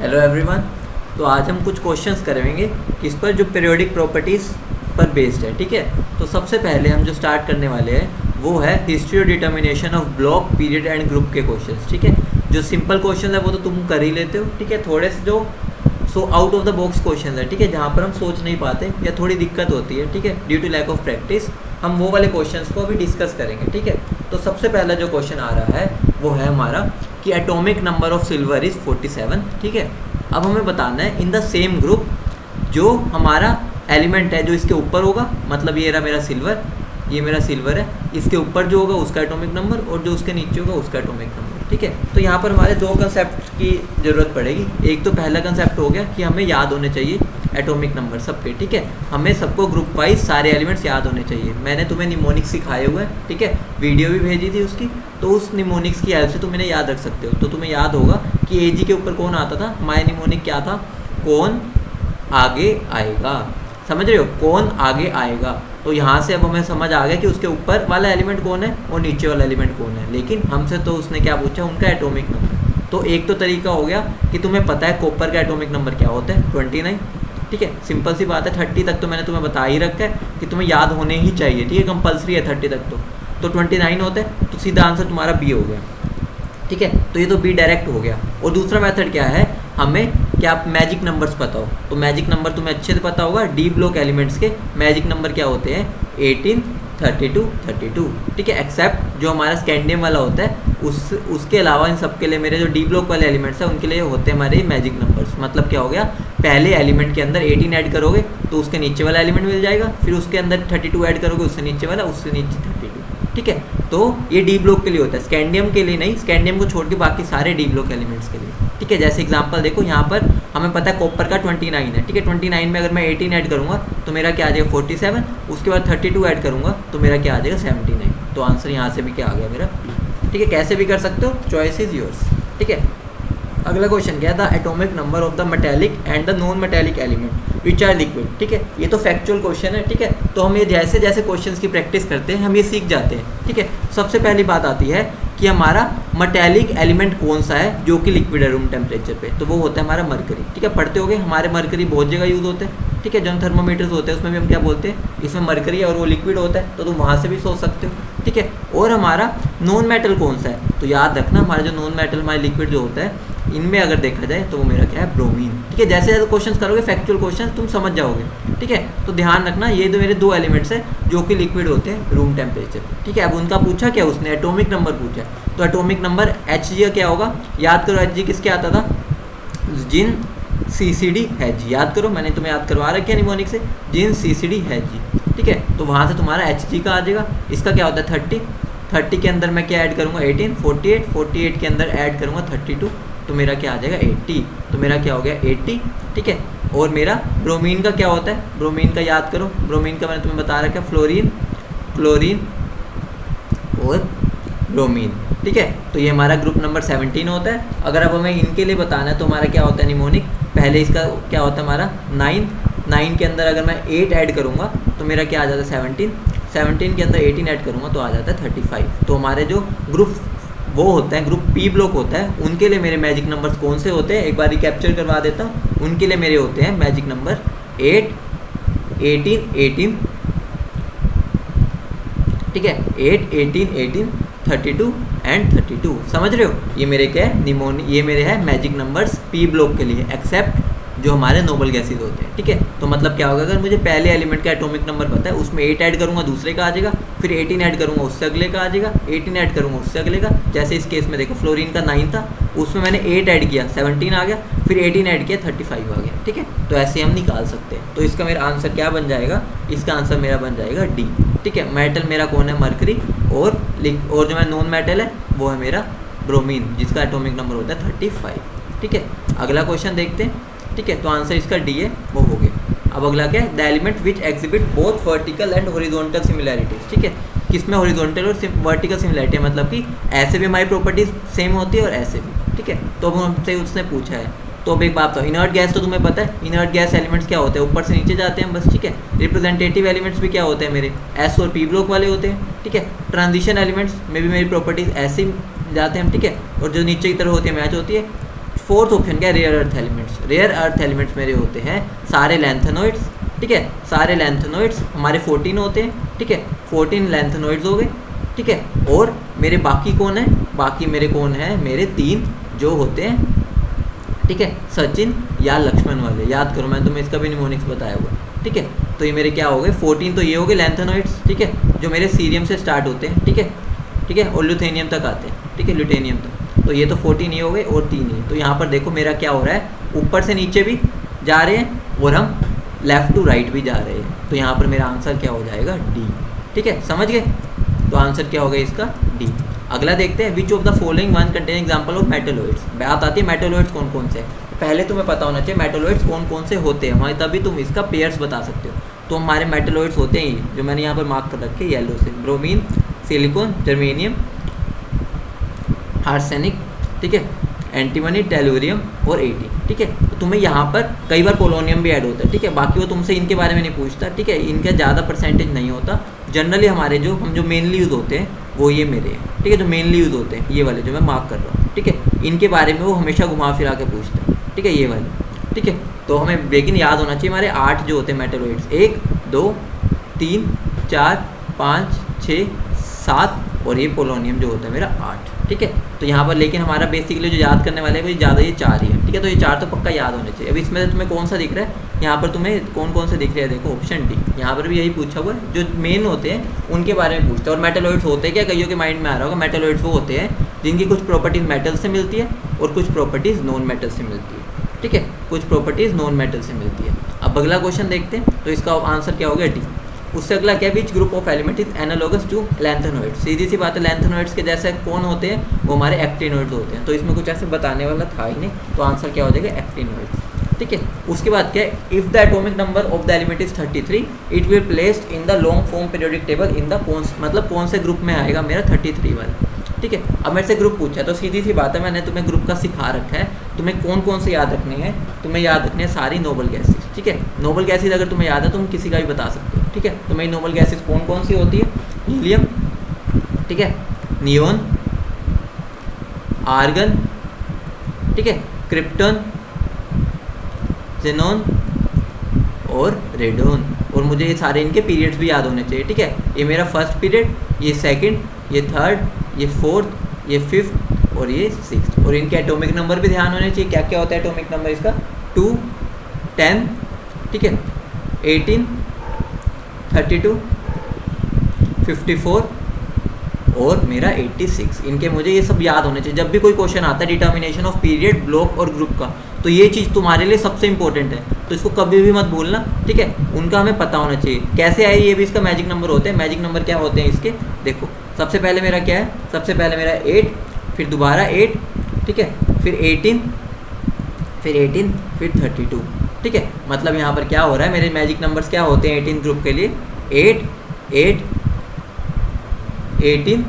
Hello everyone. तो आज हम कुछ क्वेश्चंस करेंगे किस पर, जो पीरियोडिक प्रॉपर्टीज़ पर बेस्ड है। ठीक है, तो सबसे पहले हम जो स्टार्ट करने वाले हैं वो है हिस्ट्री और determination of block, period and group के क्वेश्चंस। ठीक है, जो सिंपल क्वेश्चन है वो तो तुम कर ही लेते हो। ठीक है, थोड़े से जो out of the box question है, ठीक है, जहाँ पर हम सोच नहीं पाते या थोड़ी दिक्कत होती है, ठीक है, due to lack of practice, हम वो वाले क्वेश्चंस को अभी डिस्कस करेंगे। ठीक है, तो सबसे पहला जो क्वेश्चन आ रहा है वो है हमारा कि atomic number of silver is 47। ठीक है, अब हमें बताना है इन द सेम ग्रुप जो हमारा एलिमेंट है जो इसके ऊपर होगा, मतलब ये रहा मेरा सिल्वर, ये मेरा सिल्वर है, इसके ऊपर जो होगा उसका एटॉमिक नंबर और जो उसके नीचे होगा उसका एटॉमिक नंबर। ठीक है, तो यहाँ पर हमारे दो कंसेप्ट की ज़रूरत पड़ेगी। एक तो पहला कंसेप्ट हो गया कि हमें याद होने चाहिए एटॉमिक नंबर सबके। ठीक है, हमें सबको ग्रुप वाइज सारे एलिमेंट्स याद होने चाहिए। मैंने तुम्हें निमोनिक्स सिखाए हुए हैं, ठीक है, वीडियो भी भेजी थी उसकी, तो उस निमोनिक्स की हेल्प से तुम इन्हें याद रख सकते हो। तो तुम्हें याद होगा कि एजी के ऊपर कौन आता था, माय निमोनिक क्या था, कौन आगे आएगा। समझ रहे हो, कौन आगे आएगा। तो यहाँ से अब हमें समझ आ गया कि उसके ऊपर वाला एलिमेंट कौन है और नीचे वाला एलिमेंट कौन है। लेकिन हमसे तो उसने क्या पूछा, उनका एटॉमिक नंबर। तो एक तो तरीका हो गया कि तुम्हें पता है कॉपर का एटॉमिक नंबर क्या होता है, 29। ठीक है, सिंपल सी बात है। 30 तक तो मैंने तुम्हें बता ही रखा है कि तुम्हें याद होने ही चाहिए। ठीक है, कंपलसरी है 30 तक तो 29 होता है, तो सीधा आंसर तुम्हारा बी हो गया। ठीक है, तो ये तो बी डायरेक्ट हो गया। और दूसरा मेथड क्या है, हमें क्या मैजिक नंबर्स पता हो, तो मैजिक नंबर तुम्हें अच्छे से पता होगा। डी ब्लॉक एलिमेंट्स के मैजिक नंबर क्या होते हैं, 18, 32, 32। ठीक है, एक्सेप्ट जो हमारा स्कैंडियम वाला होता है उसके अलावा इन सब के लिए मेरे जो डी ब्लॉक वाले एलिमेंट्स हैं उनके लिए होते हैं हमारे मैजिक नंबर्स। मतलब क्या हो गया, पहले एलिमेंट के अंदर 18 ऐड करोगे तो उसके नीचे वाला एलिमेंट मिल जाएगा, फिर उसके अंदर 32 ऐड करोगे उससे नीचे वाला, उससे नीचे 32। ठीक है, तो ये डी ब्लॉक के लिए होता है, स्कैंडियम के लिए नहीं। स्कैंडियम को छोड़ के बाकी सारे डी ब्लॉक एलिमेंट्स के लिए। ठीक है, जैसे एग्जांपल देखो, यहाँ पर हमें पता है कॉपर का 29 है। ठीक है, 29 में अगर मैं 18 ऐड करूँगा तो मेरा क्या आ जाएगा 47, उसके बाद 32 ऐड करूँगा तो मेरा क्या आ जाएगा 79। तो आंसर यहाँ से भी क्या आ गया मेरा। ठीक है, कैसे भी कर सकते हो, चॉइस इज़ योर्स। ठीक है, अगला क्वेश्चन क्या था, atomic number of the metallic and the non metallic element which are liquid. ठीक है, ये तो फैक्चुअल क्वेश्चन है। ठीक है, तो हम ये जैसे जैसे क्वेश्चंस की प्रैक्टिस करते हैं हम ये सीख जाते हैं। ठीक है, सबसे पहली बात आती है कि हमारा मेटेलिक एलिमेंट कौन सा है जो कि लिक्विड है रूम टेम्परेचर पे, तो वो होता है हमारा मरकरी। ठीक है, पढ़ते होगे हमारे मरकरी बहुत जगह यूज़ होते हैं। ठीक है, जो थर्मोमीटर्स होते हैं उसमें भी हम क्या बोलते हैं, इसमें मरकरी है और वो लिक्विड होता है, तो तुम वहाँ से भी सोच सकते हो। ठीक है, और हमारा नॉन मेटल कौन सा है, तो याद रखना हमारा जो नॉन मेटल हमारे लिक्विड जो होता है इनमें अगर देखा जाए तो वो मेरा क्या है, ब्रोमीन। ठीक है, जैसे जैसे क्वेश्चंस करोगे फैक्चुअल क्वेश्चंस तुम समझ जाओगे। ठीक है, तो ध्यान रखना ये तो मेरे दो एलिमेंट्स हैं जो कि लिक्विड होते हैं रूम टेम्परेचर। ठीक है, अब उनका पूछा क्या उसने, एटॉमिक नंबर पूछा, तो एटॉमिक नंबर Hg का क्या होगा, याद करो Hg किसके आता था, जिन CCD Hg। याद करो, मैंने तुम्हें याद करवा रखा है निमोनिक से, जिन CCD Hg। ठीक है, तो वहाँ से तुम्हारा Hg का आ जाएगा। इसका क्या होता है 30 के अंदर मैं क्या ऐड करूँगा 18, 48 के अंदर ऐड करूँगा 32, तो मेरा क्या आ जाएगा 80। तो मेरा क्या हो गया 80। ठीक है, और मेरा ब्रोमीन का क्या होता है, ब्रोमीन का याद करो, ब्रोमीन का मैंने तुम्हें बता रखा है फ्लोरीन, क्लोरीन और ब्रोमीन। ठीक है, तो ये हमारा ग्रुप नंबर 17 होता है। अगर अब हमें इनके लिए बताना है तो हमारा क्या होता है निमोनिक, पहले इसका क्या होता है हमारा 9 के अंदर अगर मैं 8 ऐड करूँगा तो मेरा क्या आ जाता है 17 के अंदर 18 ऐड करूँगा तो आ जाता है 35। तो हमारे जो ग्रुप वो होता है, ग्रुप पी ब्लॉक होता है, उनके लिए मेरे मैजिक नंबर्स कौन से होते हैं, एक बार रिकैप्चर करवा देता हूँ। उनके लिए मेरे होते हैं मैजिक नंबर 8, 18, ठीक है, 8, 18, 32 एंड 32। समझ रहे हो, ये मेरे क्या है ये मेरे है मैजिक नंबर्स पी ब्लॉक के लिए, एक्सेप्ट जो हमारे नोबल गैसेज होते हैं। ठीक है, तो मतलब क्या होगा, अगर मुझे पहले एलिमेंट का एटॉमिक नंबर पता है उसमें 8 ऐड करूँगा दूसरे का आ जाएगा, फिर 18 ऐड करूँगा उससे अगले का आ जाएगा, 18 ऐड करूँगा उससे अगले का। जैसे इस केस में देखो फ्लोरीन का 9 था, उसमें मैंने 8 ऐड किया 17 आ गया, फिर 18 ऐड किया 35 आ गया। ठीक है, तो ऐसे हम निकाल सकते हैं। तो इसका मेरा आंसर क्या बन जाएगा, इसका आंसर मेरा बन जाएगा डी। ठीक है, मेटल मेरा कौन है, मरकरी, और जो मेरा नॉन मेटल है वो है मेरा ब्रोमीन, जिसका एटॉमिक नंबर होता है 35। ठीक है, अगला क्वेश्चन देखते हैं। ठीक है, तो आंसर इसका डी है, वो हो गया। अब अगला क्या है, the element which exhibit both vertical and horizontal similarities. ठीक है, किसमें हॉरिजॉन्टल और वर्टिकल सिमिलैरिटी है, मतलब कि ऐसे भी हमारी प्रॉपर्टीज सेम होती है और ऐसे भी। ठीक है, तो अब हमसे उसने पूछा है। तो अब एक बात बताओ, इनर्ट गैस तो तुम्हें पता है, इनर्ट गैस एलिमेंट्स क्या होते हैं, ऊपर से नीचे जाते हैं बस। ठीक है, रिप्रेजेंटेटिव एलिमेंट्स भी क्या होते हैं मेरे, एस और पी ब्लॉक वाले होते हैं। ठीक है, ट्रांजिशन एलिमेंट्स में भी मेरी प्रॉपर्टीज ऐसे जाते हैं। ठीक है, और जो नीचे की तरफ होती है मैच होती है, फोर्थ ऑप्शन क्या है, rare earth elements. Rare earth elements मेरे होते हैं सारे लैंथेनोइड्स, ठीक है, सारे लैंथेनोइड्स हमारे 14 होते हैं, ठीक है, 14 लैंथेनोइड्स हो गए, ठीक है। और मेरे बाकी कौन है, बाकी मेरे कौन है, मेरे 3 जो होते हैं, ठीक है, सचिन या लक्ष्मण वाले, याद करो मैंने तुम्हें इसका भी निमोनिक्स बताया हुआ, ठीक है। तो ये मेरे क्या हो गए, 14 तो ये हो गए लैंथेनोइड्स, ठीक है, जो मेरे सीरियम से स्टार्ट होते हैं, ठीक है, ठीक है, और ल्यूथेनियम तक आते हैं, ठीक है, ल्यूटेनियम तक। तो ये तो 14 ये हो गए और 3 ये। तो यहाँ पर देखो मेरा क्या हो रहा है, ऊपर से नीचे भी जा रहे हैं और हम लेफ़्ट टू राइट भी जा रहे हैं। तो यहाँ पर मेरा आंसर क्या हो जाएगा, डी, ठीक है, समझ गए। तो आंसर क्या हो गया इसका, डी। अगला देखते हैं, which of the following one contain example of metalloids. बात आती है मेटलोइड्स कौन कौन से, पहले तुम्हें पता होना चाहिए मेटलोइड्स कौन कौन से होते हैं हमारे, तभी तुम इसका पेयर्स बता सकते हो। तो हमारे मेटलोइड्स होते हैं जो मैंने यहाँ पर मार्क कर रखे येलो से, ब्रोमीन, सिलिकॉन, जर्मेनियम, आर्सेनिक, ठीक है, एंटीमनी, टेलुरियम और एटी, ठीक है। तो तुम्हें यहाँ पर कई बार पोलोनियम भी ऐड होता है, ठीक है, बाकी वो तुमसे इनके बारे में नहीं पूछता, ठीक है, इनका ज़्यादा परसेंटेज नहीं होता। जनरली हमारे जो मेनली यूज़ होते हैं वो ये मेरे हैं, ठीक है, जो मेनली यूज़ होते हैं ये वाले जो मैं मार्क कर रहा हूँ, ठीक है, इनके बारे में वो हमेशा घुमा फिरा के पूछते हैं, ठीक है, ये वाले, ठीक है। तो हमें लेकिन याद होना चाहिए हमारे 8 जो होते हैं मेटलोइड्स, 1 2 3 4 5 6 7 और ये पोलोनियम जो होता है मेरा 8, ठीक है। तो यहाँ पर लेकिन हमारा बेसिकली जो याद करने वाले हैं वो ज़्यादा ये 4 ही है, ठीक है। तो ये 4 तो पक्का याद होने चाहिए। अब इसमें से तुम्हें कौन सा दिख रहा है, यहाँ पर तुम्हें कौन कौन से दिख रहे हैं, देखो ऑप्शन डी, यहाँ पर भी यही पूछा हुआ है, जो मेन होते हैं उनके बारे में पूछते हैं। और मेटलोइड्स होते हैं क्या, कईयों के माइंड में आ रहा होगा, मेटलोइड्स वो होते हैं जिनकी कुछ प्रॉपर्टीज मेटल से मिलती है और कुछ प्रॉपर्टीज़ नॉन मेटल से मिलती है, ठीक है, कुछ प्रॉपर्टीज़ नॉन मेटल से मिलती है। अब अगला क्वेश्चन देखते हैं, तो इसका आंसर क्या हो गया, डी। उससे अगला क्या, which group of element is analogous to lanthanoids. सीधी सी बात है, लैंथेनोइड्स के जैसे कौन होते हैं, वो हमारे एक्टिनोइड्स होते हैं। तो इसमें कुछ ऐसे बताने वाला था ही नहीं, तो आंसर क्या हो जाएगा, एक्टिनोइड्स, ठीक है। उसके बाद क्या है, if the atomic number of the element is 33 it will placed in the long form periodic table in the कौन, मतलब कौन से ग्रुप में आएगा मेरा 33 वाला, ठीक है। अब मेरे से ग्रुप पूछा है, तो सीधी सी बात है, मैंने तुम्हें ग्रुप का सिखा रखा है, तुम्हें कौन कौन से याद रखने हैं, तुम्हें याद रखने हैं सारी नोबल गैसेज, ठीक है। नोबल गैसेज अगर तुम्हें याद है तुम किसी का भी बता सकते हो, ठीक है। तो मेरी नोबल गैसेज कौन कौन सी होती है, हीलियम, ठीक है, नियोन, आर्गन, ठीक है, क्रिप्टन, जेनॉन और रेडोन। और मुझे ये सारे इनके पीरियड्स भी याद होने चाहिए, ठीक है। ये मेरा फर्स्ट पीरियड, ये सेकंड, ये थर्ड, ये फोर्थ, ये फिफ्थ और ये सिक्स्थ। और इनके एटॉमिक नंबर भी ध्यान होने चाहिए, क्या क्या होता है एटॉमिक नंबर इसका, 2 10, ठीक है, 18 32 54 और मेरा 86। इनके मुझे ये सब याद होने चाहिए। जब भी कोई क्वेश्चन आता है डिटर्मिनेशन ऑफ पीरियड, ब्लॉक और ग्रुप का, तो ये चीज़ तुम्हारे लिए सबसे इंपॉर्टेंट है, तो इसको कभी भी मत भूलना, ठीक है। उनका हमें पता होना चाहिए कैसे आए, ये भी इसका मैजिक नंबर होते हैं। मैजिक नंबर क्या होते हैं इसके, देखो सबसे पहले मेरा क्या है, सबसे पहले मेरा 8, फिर दोबारा 8, ठीक है, फिर 18, फिर 18, फिर 32, ठीक है। मतलब यहाँ पर क्या हो रहा है, मेरे मैजिक नंबर्स क्या होते हैं 18 ग्रुप के लिए, 8 8 18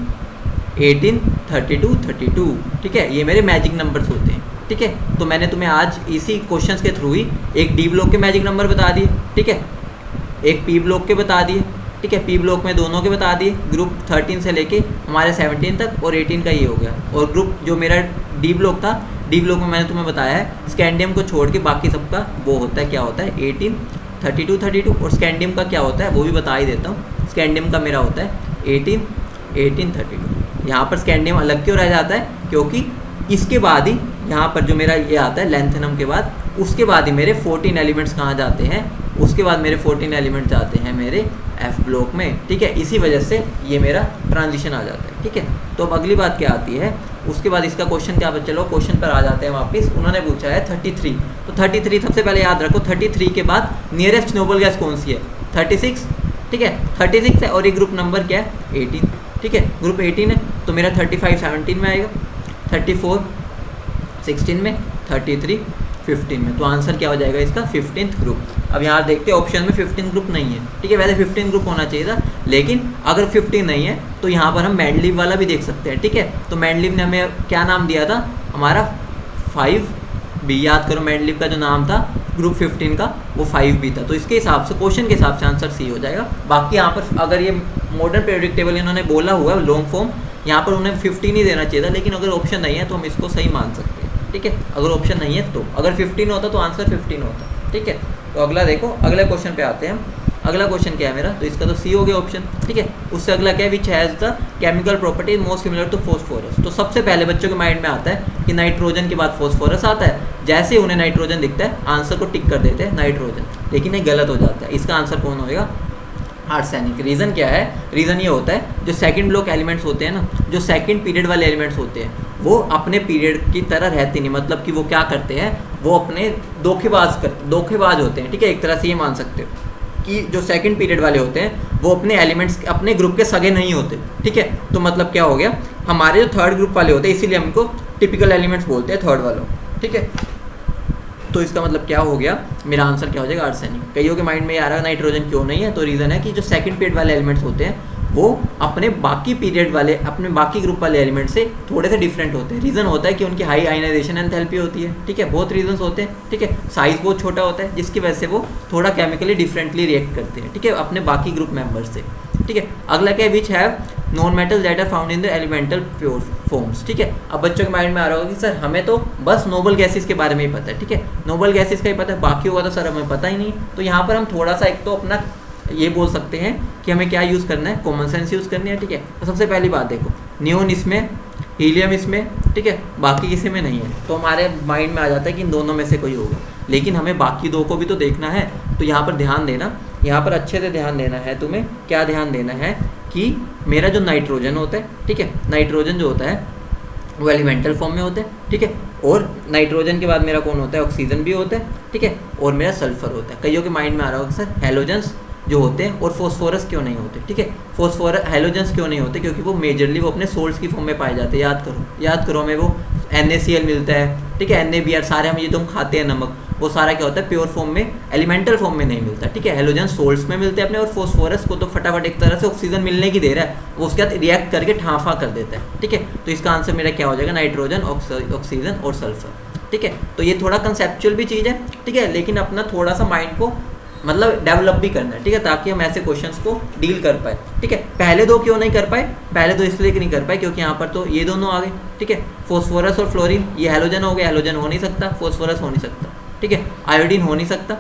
18 32 32, ठीक है, ये मेरे मैजिक नंबर्स होते हैं, ठीक है। तो मैंने तुम्हें आज इसी क्वेश्चंस के थ्रू ही एक डी ब्लॉक के मैजिक नंबर बता दिए, ठीक है, एक पी ब्लॉक के बता दिए, ठीक है, पी ब्लॉक में दोनों के बता दिए, ग्रुप 13 से लेके हमारे 17 तक और 18 का ये हो गया। और ग्रुप जो मेरा डी ब्लॉक था, डी ब्लॉक में मैंने तुम्हें बताया है स्कैंडियम को छोड़ के बाकी सबका वो होता है, क्या होता है 18 32 32, और स्कैंडियम का क्या होता है वो भी बता ही देता हूँ। स्कैंडियम का मेरा होता है 18 18 32। यहाँ पर स्कैंडियम अलग क्यों रह जाता है, क्योंकि इसके बाद ही यहाँ पर जो मेरा ये आता है लैंथेनम के बाद, उसके बाद ही मेरे 14 एलिमेंट्स कहाँ जाते हैं, उसके बाद मेरे 14 एलिमेंट्स जाते हैं मेरे एफ ब्लॉक में, ठीक है। इसी वजह से ये मेरा ट्रांजिशन आ जाता है, ठीक है। तो अब अगली बात क्या आती है, उसके बाद इसका क्वेश्चन क्या, चलो क्वेश्चन पर आ जाते हैं वापस। उन्होंने पूछा है 33, तो 33 सबसे पहले याद रखो, 33 के बाद नियरेस्ट नोबल गैस कौन सी है, 36, ठीक है, 36 है। और ये ग्रुप नंबर क्या है 18, ठीक है, ग्रुप 18 है। तो मेरा 35 17 में आएगा, 34 16 में, 33 15 में। तो आंसर क्या हो जाएगा इसका 15th ग्रुप। अब यहाँ देखते हैं ऑप्शन में 15 ग्रुप नहीं है, ठीक है, वैसे 15 ग्रुप होना चाहिए था, लेकिन अगर 15 नहीं है तो यहाँ पर हम मैंडलीव वाला भी देख सकते हैं, ठीक है। तो मैंडलीव ने हमें क्या नाम दिया था, हमारा 5B, याद करो मैंडलीव का जो नाम था ग्रुप 15 का वो 5B था। तो इसके हिसाब से क्वेश्चन के हिसाब से आंसर सी हो जाएगा। बाकी यहाँ पर अगर ये मॉडर्न पीरियोडिक टेबल इन्होंने बोला हुआ है लॉन्ग फॉर्म, यहाँ पर उन्हें 15 ही देना चाहिए था, लेकिन अगर ऑप्शन नहीं है तो हम इसको सही मान सकते हैं, ठीक है, अगर ऑप्शन नहीं है तो, अगर 15 होता तो आंसर 15 होता, ठीक है। तो अगला देखो, अगले क्वेश्चन पे आते हैं हम। अगला क्वेश्चन क्या है मेरा, तो इसका तो सी हो गया ऑप्शन, ठीक है। उससे अगला क्या है, which has the chemical property most similar to phosphorus. तो सबसे पहले बच्चों के माइंड में आता है कि नाइट्रोजन के बाद फॉस्फोरस आता है, जैसे ही उन्हें नाइट्रोजन दिखता है आंसर को टिक कर देते हैं नाइट्रोजन, लेकिन ये गलत हो जाता है। इसका आंसर कौन होएगा, आर्सेनिक। रीज़न क्या है, रीज़न ये होता है जो सेकंड ब्लॉक एलिमेंट्स होते हैं ना, जो सेकंड पीरियड वाले एलिमेंट्स होते हैं, वो अपने पीरियड की तरह रहते नहीं, मतलब कि वो क्या करते हैं, वो अपने धोखेबाज होते हैं, ठीक है। एक तरह से ये मान सकते हो कि जो सेकंड पीरियड वाले होते हैं वो अपने एलिमेंट्स अपने ग्रुप के सगे नहीं होते, ठीक है। तो मतलब क्या हो गया, हमारे जो थर्ड ग्रुप वाले होते हैं, इसीलिए हमको टिपिकल एलिमेंट्स बोलते हैं थर्ड वालों, ठीक है। तो इसका मतलब क्या हो गया, मेरा आंसर क्या हो जाएगा, आर्सेनिक। कईयों के माइंड में ये आ रहा है नाइट्रोजन क्यों नहीं है, तो रीज़न है कि जो सेकंड पीरियड वाले एलिमेंट्स होते हैं वो अपने बाकी पीरियड वाले, अपने बाकी ग्रुप वाले एलिमेंट से थोड़े से डिफरेंट होते हैं। रीज़न होता है कि उनकी हाई आयनाइजेशन एंथैल्पी होती है, ठीक है। बहुत रीजंस होते हैं, ठीक है। साइज़ बहुत छोटा होता है जिसकी वजह से वो थोड़ा केमिकली डिफरेंटली रिएक्ट करते हैं, ठीक है, अपने बाकी ग्रुप मेंबर से, ठीक है। अगला क्या है, which have non metal that are found in the elemental pure forms, ठीक है। अब बच्चों के माइंड में आ रहा होगा कि सर हमें तो बस नोबल गैसेस के बारे में ही पता है, ठीक है, नोबल गैसेस का ही पता है, बाकी होगा तो सर हमें पता ही नहीं। तो यहाँ पर हम थोड़ा सा एक तो अपना ये बोल सकते हैं कि हमें क्या यूज़ करना है, कॉमन सेंस यूज़ करनी है, ठीक है। तो सबसे पहली बात देखो, नियोन इसमें, हीलियम इसमें, ठीक है, बाकी किसी में नहीं है, तो हमारे माइंड में आ जाता है कि इन दोनों में से कोई होगा, लेकिन हमें बाकी दो को भी तो देखना है। तो यहाँ पर ध्यान देना, यहाँ पर अच्छे से ध्यान देना है तुम्हें। क्या ध्यान देना है कि मेरा जो नाइट्रोजन होता है, ठीक है, नाइट्रोजन जो होता है वो एलिमेंटल फॉर्म में होते हैं, ठीक है। और नाइट्रोजन के बाद मेरा कौन होता है, ऑक्सीजन भी होता है, ठीक है, और मेरा सल्फर होता है। कईयों के माइंड में आ रहा होगा सर हेलोजेंस जो होते हैं और फॉस्फोरस क्यों नहीं होते, ठीक है। फॉस्फोरस हेलोजेंस क्यों नहीं होते, क्योंकि वो मेजरली वो अपने सोल्ट्स की फॉर्म में पाए जाते हैं। याद करो हमें वो NaCl मिलता है, ठीक है, NaBr, सारे हम ये तो हम खाते हैं नमक, वो सारा क्या होता है प्योर फॉर्म में, एलिमेंटल फॉर्म में नहीं मिलता, ठीक है। हेलोजन सोल्ट्स में मिलते हैं अपने, और फॉस्फोरस को तो फटाफट एक तरह से ऑक्सीजन मिलने की देर है, वो उसके बाद रिएक्ट करके ठाफा कर देता है, ठीक है। तो इसका आंसर मेरा क्या हो जाएगा, नाइट्रोजन, ऑक्सीजन और सल्फर, ठीक है। तो ये थोड़ा कंसेप्चुअल भी चीज़ है, ठीक है, लेकिन अपना थोड़ा सा माइंड को मतलब डेवलप भी करना है, ठीक है, ताकि हम ऐसे क्वेश्चंस को डील कर पाए, ठीक है। पहले दो क्यों नहीं कर पाए, पहले दो इसलिए नहीं कर पाए क्योंकि यहाँ पर तो ये दोनों आ गए, ठीक है, फॉस्फोरस और फ्लोरीन, ये हेलोजन हो गया, हेलोजन हो नहीं सकता, फॉस्फोरस हो नहीं सकता, ठीक है, आयोडीन हो नहीं सकता,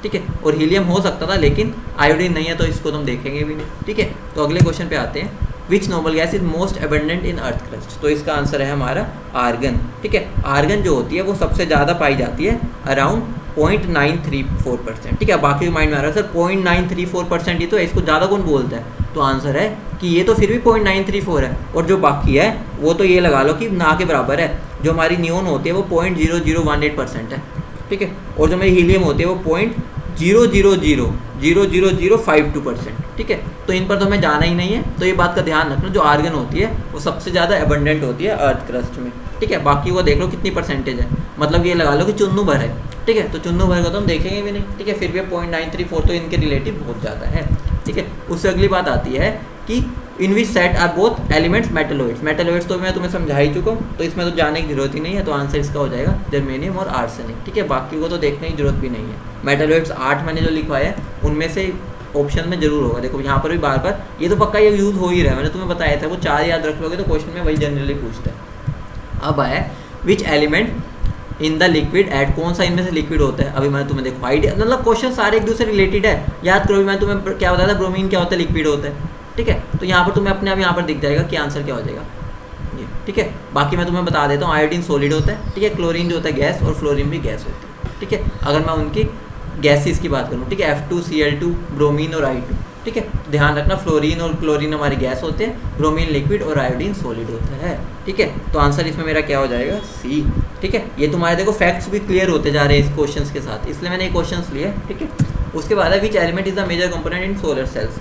ठीक है, और हीलियम हो सकता था, लेकिन आयोडीन नहीं है तो इसको तो हम देखेंगे भी नहीं, ठीक है। तो अगले क्वेश्चन पे आते हैं, which noble gas is most abundant in earth crust. तो इसका आंसर है हमारा आर्गन, ठीक है। आर्गन जो होती है वो सबसे ज़्यादा पाई जाती है, अराउंड 0.934%, ठीक है। बाकी माइंड में आ रहा है सर 0.934% ही तो है, इसको ज़्यादा कौन बोलता है, तो आंसर है कि ये तो फिर भी 0.934 है, और जो बाकी है वो तो ये लगा लो कि ना के बराबर है। जो हमारी नियोन होती है वो 0.0018% है, ठीक है, और जो मेरी हीलियम होती है वो 0.000052%, ठीक है। तो इन पर तो हमें जाना ही नहीं है, तो ये बात का ध्यान रखना, जो आर्गन होती है वो सबसे ज़्यादा एबंडेंट होती है अर्थ क्रस्ट में, ठीक है। बाकी वो देख लो कितनी परसेंटेज है, मतलब ये लगा लो कि चुन्नू भर है, ठीक है, तो चुन्नू भर को तो हम देखेंगे भी नहीं, ठीक है, फिर भी 0.934 तो इनके रिलेटिव बहुत ज़्यादा है, ठीक है। उससे अगली बात आती है कि in which set are both elements metalloids. Metalloids तो मैं तुम्हें समझा ही चुका हूँ, तो इसमें तो जाने की जरूरत ही नहीं है, तो आंसर इसका हो जाएगा जर्मेनियम और आर्सेनिक, ठीक है। बाकी को तो देखने की जरूरत भी नहीं है। मेटलोइड्स 8 मैंने जो लिखवाया है उनमें से ऑप्शन में जरूर होगा, देखो यहाँ पर भी बार बार ये तो पक्का ये यूज़ हो ही रहा है, मैंने तुम्हें बताया था, वो 4 याद रख लोगे तो क्वेश्चन में वही जनरली पूछता है। अब आया which element in the liquid at, कौन सा इनमें से लिक्विड होता है। अभी मैंने तुम्हें देखो आइडिया, मतलब क्वेश्चन सारे एक दूसरे रिलेटेड है, याद करो। मैं तुम्हें क्या बताया था, ब्रोमीन क्या होता है, लिक्विड होता है, ठीक है। तो यहाँ पर तुम्हें अपने आप यहाँ पर दिख जाएगा कि आंसर क्या हो जाएगा ये, ठीक है। बाकी मैं तुम्हें बता देता हूँ, आयोडीन सॉलिड होता है, ठीक है, क्लोरीन जो होता है गैस, और फ्लोरीन भी गैस होती है, ठीक है। अगर मैं उनकी गैसेस की बात करूँ, ठीक है, F2Cl2, ब्रोमीन और I2, ठीक है। ध्यान रखना फ्लोरीन और क्लोरीन हमारी गैस होते हैं, ब्रोमीन लिक्विड और आयोडीन सॉलिड होता है, ठीक है। तो आंसर इसमें मेरा क्या हो जाएगा, सी, ठीक है। ये तुम्हारे देखो फैक्ट्स भी क्लियर होते जा रहे हैं इस क्वेश्चंस के साथ, इसलिए मैंने ये क्वेश्चंस लिए, ठीक है। उसके बाद है which element is the major component in solar cells.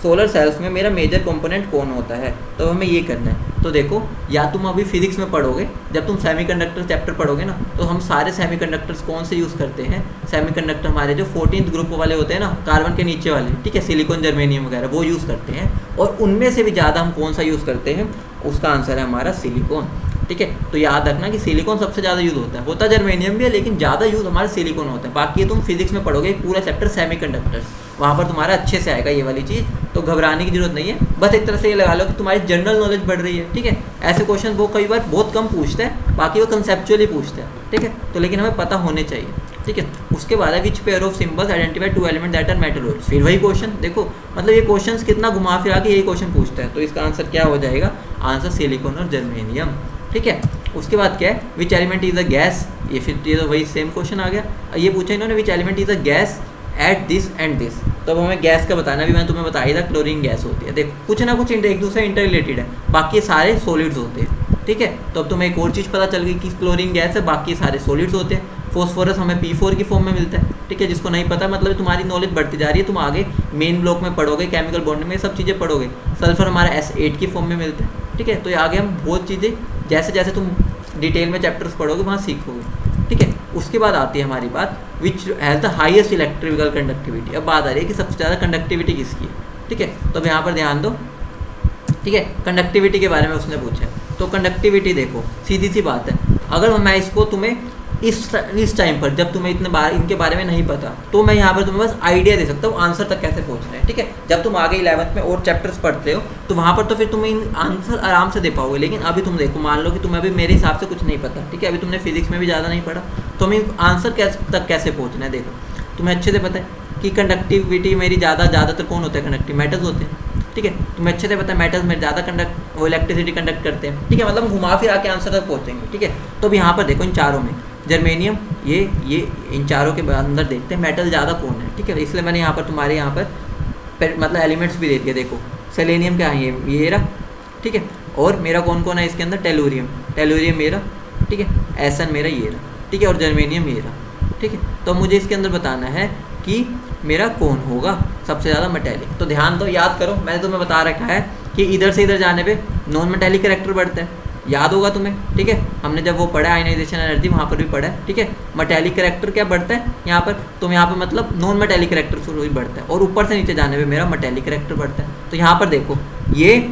Solar cells में मेरा मेजर कंपोनेंट कौन होता है, तो हमें ये करना है। तो देखो, या तुम अभी फिजिक्स में पढ़ोगे, जब तुम सेमीकंडक्टर चैप्टर पढ़ोगे ना, तो हम सारे सेमीकंडक्टर्स कौन से यूज़ करते हैं, सेमीकंडक्टर हमारे जो 14th ग्रुप वाले होते हैं ना, कार्बन के नीचे वाले, ठीक है, सिलिकॉन, जर्मेनियम वगैरह, वो यूज़ करते हैं। और उनमें से भी ज़्यादा हम कौन सा यूज़ करते हैं, उसका आंसर है हमारा सिलिकॉन, ठीक है। तो याद रखना कि सिलिकॉन सबसे ज़्यादा यूज़ होता है जर्मेनियम भी है, लेकिन ज़्यादा यूज़ हमारा सिलिकॉन होता है। बाकी ये तुम फिजिक्स में पढ़ोगे पूरा चैप्टर सेमीकंडक्टर्स, वहाँ पर तुम्हारा अच्छे से आएगा ये वाली चीज़, तो घबराने की जरूरत नहीं है। बस एक तरह से ये लगा लो कि तुम्हारी जनरल नॉलेज बढ़ रही है, ठीक है। ऐसे क्वेश्चन वो कई बार बहुत कम पूछते हैं, बाकी वो कंसेप्चुअली पूछते हैं, ठीक है। तो लेकिन हमें पता होने चाहिए, ठीक है। उसके बाद है which pair of symbols identify two element that are metalloids. फिर वही क्वेश्चन देखो, मतलब ये क्वेश्चन कितना घुमा फिरा के यही क्वेश्चन पूछता है। तो इसका आंसर क्या हो जाएगा, आंसर सिलिकॉन और जर्मेनियम, ठीक है। उसके बाद क्या है, which element is a gas, ये फिर ये तो वही सेम क्वेश्चन आ गया। ये पूछा इन्होंने विच element is a gas at this and this, तो अब हमें गैस का बताना भी मैंने तुम्हें बताया था, क्लोरीन गैस होती है। देखो कुछ ना कुछ एक दूसरे इंटर रिलेटेड है, बाकी सारे सॉलिड्स होते हैं, ठीक है। तो अब तुम्हें एक और चीज़ पता चल गई कि क्लोरीन गैस है, बाकी सारे सॉलिड्स होते हैं। फॉस्फोरस हमें P4 की फॉर्म में मिलता है, ठीक है। जिसको नहीं पता मतलब तुम्हारी नॉलेज बढ़ती जा रही है, तुम आगे मेन ब्लॉक में पढ़ोगे, केमिकल बॉन्ड में सब चीज़ें पढ़ोगे। सल्फर हमारा S8 की फॉर्म में मिलता है, ठीक है। तो आगे हम बहुत चीज़ें जैसे जैसे तुम डिटेल में चैप्टर्स पढ़ोगे वहाँ सीखोगे, ठीक है। उसके बाद आती है हमारी बात विच has the highest electrical conductivity. अब बात आ रही है कि सबसे ज़्यादा कंडक्टिविटी किसकी है, ठीक है। तो अब यहाँ पर ध्यान दो, ठीक है। कंडक्टिविटी के बारे में उसने पूछा है, तो कंडक्टिविटी देखो सीधी सी बात है, अगर मैं इसको तुम्हें इस टाइम पर जब तुम्हें इनके बारे में नहीं पता, तो मैं यहाँ पर तुम्हें बस आइडिया दे सकता हूँ आंसर तक कैसे पहुँचना है, ठीक है। जब तुम आगे 11th में और चैप्टर्स पढ़ते हो तो वहाँ पर तो फिर तुम्हें इन आंसर आराम से दे पाओगे। लेकिन अभी तुम देखो, मान लो कि तुम्हें अभी मेरे हिसाब से कुछ नहीं पता, ठीक है। अभी तुमने फिजिक्स में भी ज़्यादा नहीं पढ़ा, तो हमें आंसर तक कैसे पहुँचना है। देखो तुम्हें अच्छे से पता है कि कंडक्टिविटी मेरी ज़्यादातर कौन होता है, कंडक्टिव मेटल्स होते हैं, ठीक है। तुम्हें अच्छे से पता है मेटल्स में ज़्यादा वो इलेक्ट्रिसिटी कंडक्ट करते हैं, ठीक है। मतलब घुमा फिर आके आंसर तक पहुँचेंगे, ठीक है। तो अब यहाँ पर देखो इन चारों में जर्मेनियम, ये इन चारों के अंदर देखते हैं मेटल ज़्यादा कौन है, ठीक है। इसलिए मैंने यहाँ पर तुम्हारे यहाँ पर मतलब एलिमेंट्स भी दे दिए। देखो सेलेनियम क्या है, ये रहा, ठीक है। और मेरा कौन कौन है इसके अंदर, टेलुरियम मेरा, ठीक है। एसन मेरा ये रहा, ठीक है। और जर्मेनियम ये रहा, ठीक है। तो मुझे इसके अंदर बताना है कि मेरा कौन होगा सबसे ज़्यादा मेटेलिक। तो ध्यान दो, याद करो, मैंने तुम्हें बता रखा है कि इधर से इधर जाने पे नॉन मेटेलिक कैरेक्टर बढ़ता है, याद होगा तुम्हें, ठीक है। हमने जब वो पढ़ा आयनाइजेशन एनर्जी वहाँ पर भी पढ़ा है, ठीक है। मेटेलिक कैरेक्टर क्या बढ़ता है यहाँ पर, तो यहाँ पर मतलब नॉन मेटेलिक कैरेक्टर शुरू ही बढ़ता है, और ऊपर से नीचे जाने पे मेरा मेटेलिक कैरेक्टर बढ़ता है। तो यहाँ पर देखो ये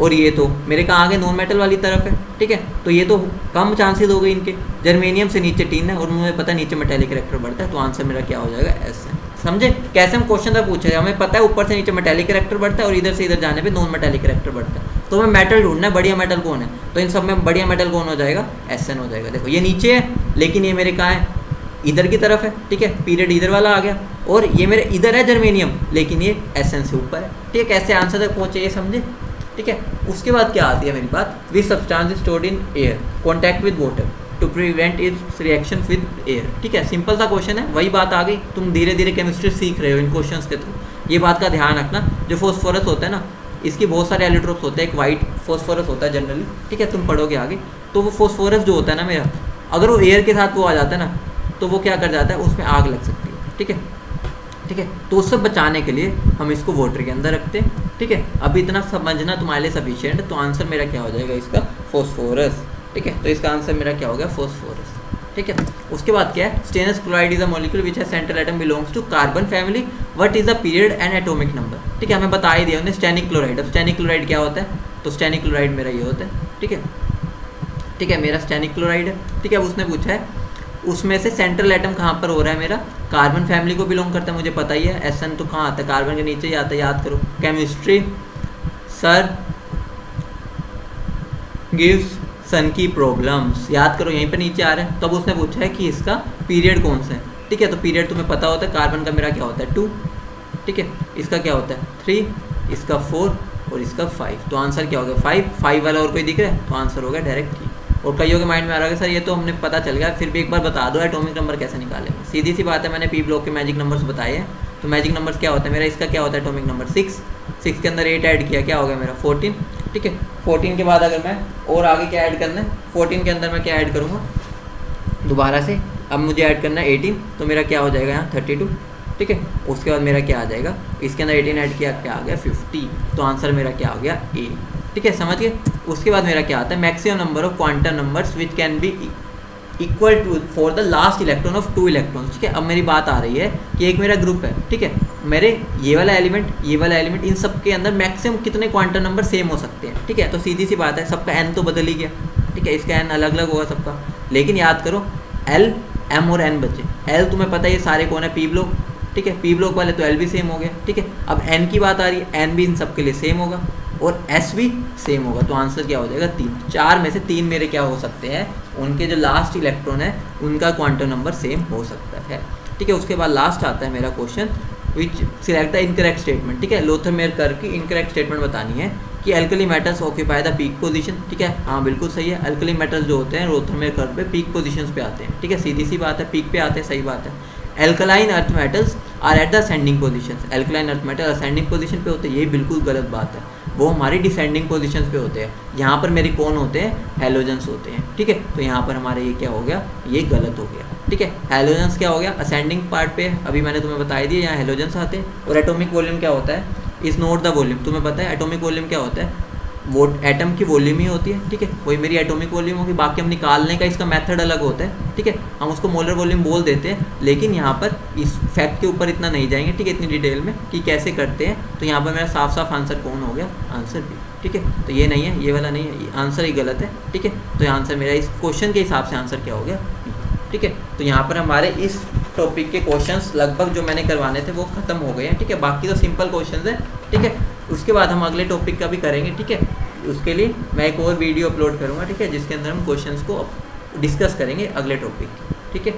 और ये तो मेरे कहाँ आगे नॉन मेटल वाली तरफ है, ठीक है। तो ये तो कम चांसेस हो गए इनके, जर्मेनियम से नीचे 3 है और मुझे पता है नीचे मेटेलिक कैरेक्टर बढ़ता है, तो आंसर मेरा क्या हो जाएगा, एस। समझे कैसे हम क्वेश्चन तक पूछे, हमें पता है ऊपर से नीचे मेटेलिक कैरेक्टर बढ़ता है और इधर से इधर जाने पे नॉन मेटेलिक कैरेक्टर बढ़ता है। तो हमें मेटल ढूंढना है, बढ़िया मेटल कौन है, तो इन सब में बढ़िया मेटल कौन हो जाएगा, एसएन हो जाएगा। देखो ये नीचे है, लेकिन ये मेरे कहाँ है, इधर की तरफ है, ठीक है। पीरियड इधर वाला आ गया, और ये मेरे इधर है जर्मेनियम, लेकिन ये एसएन से ऊपर है, ठीक है। कैसे आंसर तक पहुँचे ये समझे, ठीक है। उसके बाद क्या आती है मेरी बात, which substance is stored in air contact with water to prevent its reaction with air, ठीक है। सिंपल सा क्वेश्चन है, वही बात आ गई। तुम धीरे धीरे केमिस्ट्री सीख रहे हो इन क्वेश्चंस के थ्रू, ये बात का ध्यान रखना। जो फॉस्फोरस होता है ना, इसकी बहुत सारे एलिट्रोप्स होते हैं, एक वाइट फॉस्फोरस होता है जनरली, ठीक है। तुम पढ़ोगे आगे, तो वो फॉस्फोरस जो होता है ना मेरा, अगर वो एयर के साथ वो आ जाता है ना, तो वो क्या कर जाता है, उसमें आग लग सकती है, ठीक है, ठीक है। तो उससे बचाने के लिए हम इसको वाटर के अंदर रखते हैं, ठीक है। अभी इतना समझना तुम्हारे लिए सफिशिएंट है। तो आंसर मेरा क्या हो जाएगा इसका, फॉस्फोरस, ठीक है। तो इसका आंसर मेरा क्या हो गया, फॉस्फोरस, ठीक है। उसके बाद क्या है, stannous chloride is a molecule which है central atom belongs to carbon family, what is the period and atomic number, ठीक है। हमें बता ही दिया हमने स्टेनिक क्लोराइड। अब स्टेनिक क्लोराइड क्या होता है, तो स्टेनिक क्लोराइड मेरा ये होता है, ठीक है, ठीक है। मेरा स्टेनिक क्लोराइड है, ठीक है। अब उसने पूछा है उसमें से सेंट्रल एटम कहाँ पर हो रहा है मेरा, कार्बन फैमिली को बिलोंग करता है, मुझे पता ही है। एसएन तो कहाँ आता है, कार्बन के नीचे ही आता है, याद करो। केमिस्ट्री सर गिव्स सन की प्रॉब्लम्स, याद करो, यहीं पर नीचे आ रहा है। तब उसने पूछा है कि इसका पीरियड कौन सा है, ठीक है। तो पीरियड तुम्हें पता होता है, कार्बन का मेरा क्या होता है 2, ठीक है। इसका क्या होता है 3, इसका 4 और इसका 5। तो आंसर क्या हो गया 5 वाला और कोई दिख रहा है, तो आंसर होगा डायरेक्ट ही। और कईयों के माइंड में आ रहा है सर ये तो हमने पता चल गया, फिर भी एक बार बता दो एटॉमिक नंबर कैसे निकालेंगे। सीधी सी बात है, मैंने पी ब्लॉक के मैजिक नंबर्स बताए हैं। तो मैजिक नंबर्स क्या होता है मेरा, इसका क्या होता है एटॉमिक नंबर 6 के अंदर 8 ऐड किया, क्या हो गया मेरा 14, ठीक है। 14 के बाद अगर मैं और आगे क्या ऐड करना है, 14 के अंदर मैं क्या ऐड करूँगा दोबारा से, अब मुझे ऐड करना है 18, तो मेरा क्या हो जाएगा यहाँ 32, ठीक है। उसके बाद मेरा क्या आ जाएगा, इसके अंदर 18 ऐड किया, क्या आ गया 50। तो आंसर मेरा क्या हो गया ए, ठीक है, समझ गए। उसके बाद मेरा क्या आता है, maximum number of quantum numbers which can be equal to for the last electron of 2 electrons, ठीक है। अब मेरी बात आ रही है कि एक मेरा ग्रुप है, ठीक है, मेरे ये वाला एलिमेंट इन सब के अंदर मैक्सिमम कितने क्वांटम नंबर सेम हो सकते हैं, ठीक है। तो सीधी सी बात है, सबका एन तो बदल ही गया, ठीक है, इसका एन अलग अलग होगा सबका, लेकिन याद करो एल, एम और एन बचे। एल तुम्हें पता है ये सारे कौन है, पी ब्लॉक, ठीक है, पी ब्लॉक वाले तो एल भी सेम हो गया, ठीक है। अब एन की बात आ रही है, एन भी इन सब के लिए सेम होगा और एस भी सेम होगा, तो आंसर क्या हो जाएगा 3। 4 में से 3 मेरे क्या हो सकते हैं, उनके जो लास्ट इलेक्ट्रॉन है उनका क्वांटम नंबर सेम हो सकता है, ठीक है। उसके बाद लास्ट आता है मेरा question which select the incorrect statement, ठीक है। लोथरमेयर कर्व की इनकरेक्ट स्टेटमेंट बतानी है कि alkali metals occupy the peak position, ठीक है। हाँ बिल्कुल सही है, अल्कली मेटल्स जो होते हैं लोथरमेयर कर्व पे पीक पोजीशंस पे आते हैं, ठीक है, सीधी सी बात है, पीक पे आते हैं, सही बात है। Alkaline earth metals are at the ascending positions, alkaline earth metal ascending position पे होते हैं, ये बिल्कुल गलत बात है, वो हमारी डिसेंडिंग पोजीशंस पे होते हैं। यहाँ पर मेरे कौन होते हैं, हेलोजेंस होते हैं, ठीक है। तो यहाँ पर हमारे ये क्या हो गया, ये गलत हो गया, ठीक है। हेलोजेंस क्या हो गया, असेंडिंग पार्ट पे, अभी मैंने तुम्हें बता दिया यहाँ हेलोजेंस आते हैं। और एटॉमिक वॉल्यूम क्या होता है, इज नॉट द वॉल्यूम, तुम्हें पता है एटॉमिक वॉल्यूम क्या होता है, वो एटम की वॉल्यूम ही होती है, ठीक है, वही मेरी एटॉमिक वॉल्यूम होगी। बाकी हम निकालने का इसका मेथड अलग होता है, ठीक है, हम उसको मोलर वॉल्यूम बोल देते हैं, लेकिन यहाँ पर इस फैक्ट के ऊपर इतना नहीं जाएंगे, ठीक है, इतनी डिटेल में कि कैसे करते हैं। तो यहाँ पर मेरा साफ साफ आंसर कौन हो गया, आंसर बी, ठीक है। तो ये नहीं है, ये वाला नहीं है, आंसर ही गलत है, ठीक है। तो ये आंसर मेरा इस क्वेश्चन के हिसाब से आंसर क्या हो गया, बी, ठीक है। तो यहाँ पर हमारे इस टॉपिक के क्वेश्चंस लगभग जो मैंने करवाने थे वो खत्म हो गए हैं, ठीक है। बाकी तो सिंपल क्वेश्चंस हैं, ठीक है। उसके बाद हम अगले टॉपिक का भी करेंगे, ठीक है। उसके लिए मैं एक और वीडियो अपलोड करूँगा, ठीक है, जिसके अंदर हम क्वेश्चंस को डिस्कस करेंगे अगले टॉपिक, ठीक है।